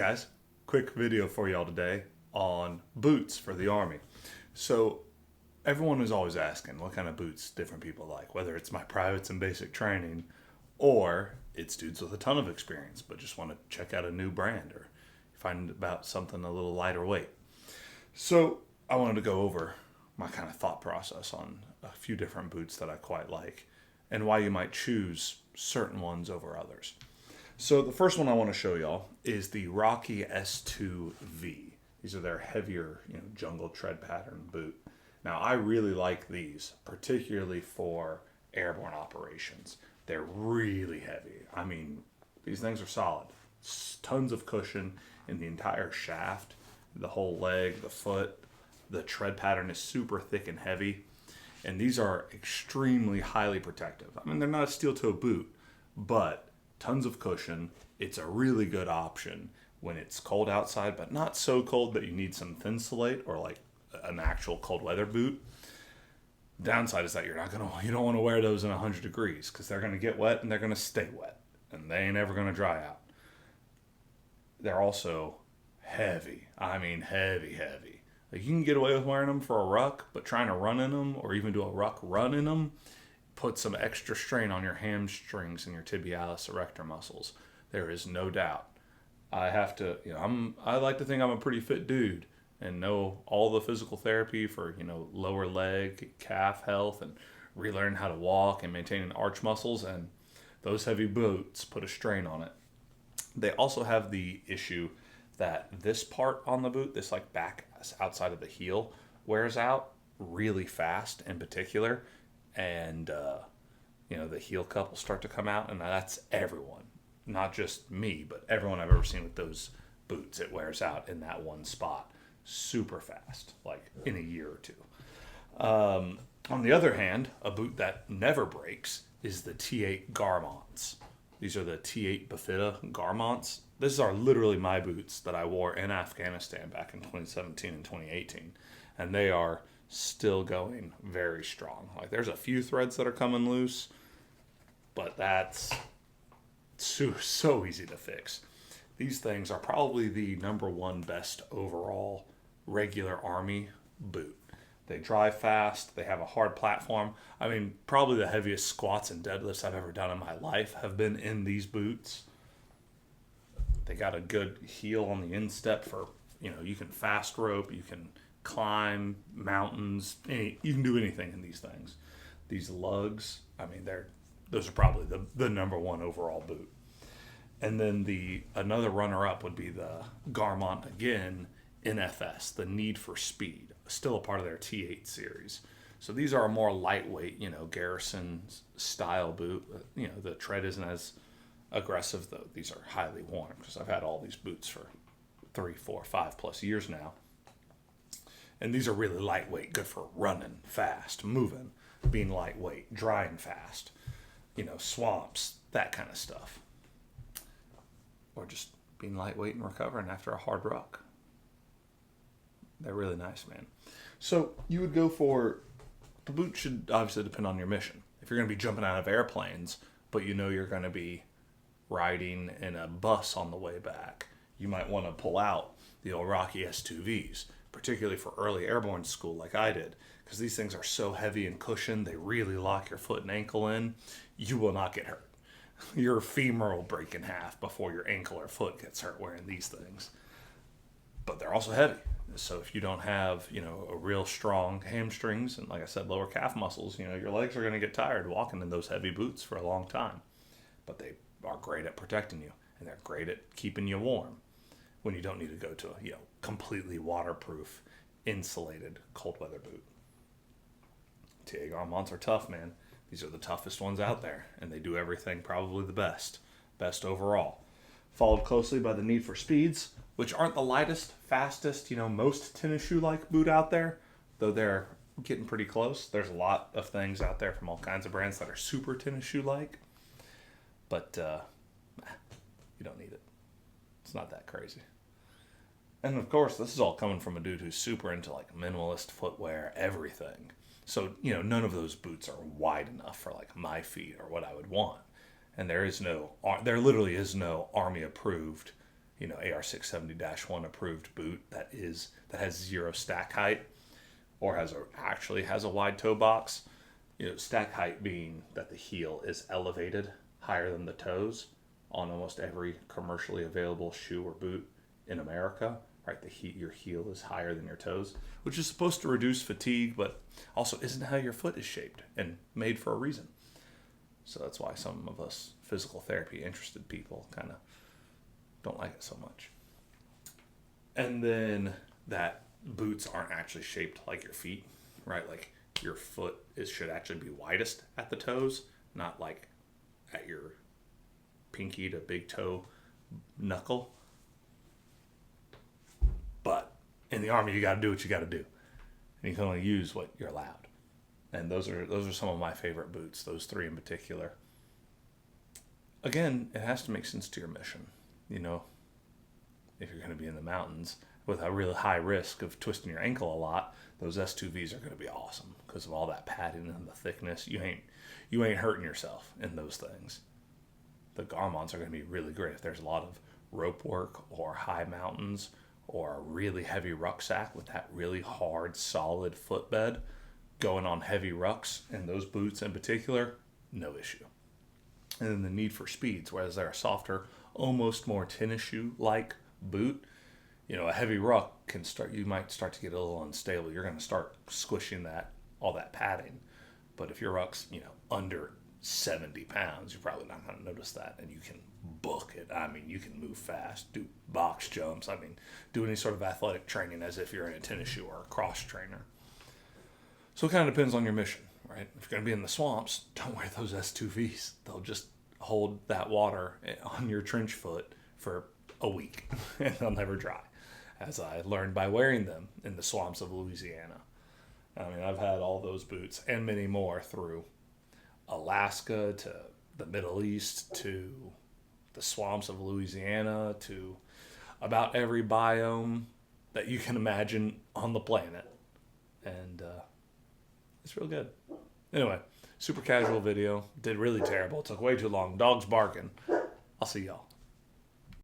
Guys, quick video for y'all today on boots for the Army. So everyone is always asking what kind of boots different people like, whether it's my privates and basic training or it's dudes with a ton of experience but just want to check out a new brand or find about something a little lighter weight. So I wanted to go over my kind of thought process on a few different boots that I quite like and why you might choose certain ones over others. So the first one I want to show y'all is the Rocky S2V. These are their heavier, jungle tread pattern boot. Now I really like these, particularly for airborne operations. They're really heavy. I mean, these things are solid. Tons of cushion in the entire shaft, the whole leg, the foot. The tread pattern is super thick and heavy. And these are extremely highly protective. I mean, they're not a steel-toe boot, but tons of cushion. It's a really good option when it's cold outside, but not so cold that you need some Thinsulate or like an actual cold weather boot. Downside is that you don't want to wear those in 100 degrees because they're going to get wet and they're going to stay wet and they ain't ever going to dry out. They're also heavy. I mean, heavy. Like you can get away with wearing them for a ruck, but trying to run in them or even do a ruck run in them put some extra strain on your hamstrings and your tibialis erector muscles. There is no doubt. I like to think I'm a pretty fit dude and know all the physical therapy for, lower leg, calf health and relearn how to walk and maintaining arch muscles, and those heavy boots put a strain on it. They also have the issue that this part on the boot, this like back outside of the heel, wears out really fast in particular. And the heel cup will start to come out, and that's everyone, not just me, but everyone I've ever seen with those boots. It wears out in that one spot super fast, like in a year or two. On the other hand, a boot that never breaks is the T8 Garmints. These are the T8 Bifida Garmints. These are literally my boots that I wore in Afghanistan back in 2017 and 2018, and they are still going very strong. Like there's a few threads that are coming loose, but that's so easy to fix. These things are probably the number one best overall regular Army boot. They dry fast. They have a hard platform. I mean, probably the heaviest squats and deadlifts I've ever done in my life have been in these boots. They got a good heel on the instep for, you can fast rope, you can climb mountains, you can do anything in these things. These lugs, I mean, those are probably the number one overall boot. And then another runner-up would be the Garmint again, NFS, the Need for Speed, still a part of their T8 series. So these are a more lightweight, Garrison style boot. The tread isn't as aggressive, though. These are highly worn because I've had all these boots for 3, 4, 5+ years now. And these are really lightweight, good for running fast, moving, being lightweight, drying fast, swamps, that kind of stuff. Or just being lightweight and recovering after a hard ruck. They're really nice, man. So you would go for, the boot should obviously depend on your mission. If you're going to be jumping out of airplanes, but you're going to be riding in a bus on the way back, you might want to pull out the old Rocky S2Vs. Particularly for early airborne school like I did, because these things are so heavy and cushioned, they really lock your foot and ankle in. You will not get hurt. Your femur will break in half before your ankle or foot gets hurt wearing these things. But they're also heavy. So if you don't have, a real strong hamstrings and, like I said, lower calf muscles, your legs are going to get tired walking in those heavy boots for a long time. But they are great at protecting you, and they're great at keeping you warm when you don't need to go to a, completely waterproof, insulated cold weather boot. T8 Garmints are tough, man. These are the toughest ones out there, and they do everything probably the best overall. Followed closely by the Need for Speeds, which aren't the lightest, fastest, most tennis shoe-like boot out there, though they're getting pretty close. There's a lot of things out there from all kinds of brands that are super tennis shoe-like, but you don't need it. It's not that crazy. And of course, this is all coming from a dude who's super into like minimalist footwear, everything. So, none of those boots are wide enough for like my feet or what I would want. And there literally is no Army approved, AR670-1 approved boot that has zero stack height, or actually has a wide toe box. Stack height being that the heel is elevated higher than the toes on almost every commercially available shoe or boot in America. Right, your heel is higher than your toes, which is supposed to reduce fatigue, but also isn't how your foot is shaped and made for a reason. So that's why some of us physical therapy interested people kind of don't like it so much. And then that boots aren't actually shaped like your feet, right? Like your foot should actually be widest at the toes, not like at your pinky to big toe knuckle. But in the Army, you got to do what you got to do, and you can only use what you're allowed. And those are some of my favorite boots. Those three in particular. Again, it has to make sense to your mission. If you're going to be in the mountains with a really high risk of twisting your ankle a lot, those S2Vs are going to be awesome because of all that padding and the thickness. You ain't hurting yourself in those things. The Garmints are going to be really great if there's a lot of rope work or high mountains or a really heavy rucksack with that really hard, solid footbed going on heavy rucks, and those boots in particular, no issue. And then the need for speeds, whereas they're a softer, almost more tennis shoe-like boot, a heavy ruck you might start to get a little unstable. You're going to start squishing all that padding. But if your ruck's, under 70 pounds, you're probably not going to notice that, and you can book it. I mean, you can move fast, do box jumps, do any sort of athletic training as if you're in a tennis shoe or a cross trainer. So it kind of depends on your mission, right? If you're going to be in the swamps, don't wear those S2Vs. They'll just hold that water on your trench foot for a week, and they'll never dry, as I learned by wearing them in the swamps of Louisiana. I've had all those boots and many more through Alaska to the Middle East to the swamps of Louisiana to about every biome that you can imagine on the planet. And it's real good. Anyway, super casual video. Did really terrible. It took way too long. Dogs barking. I'll see y'all.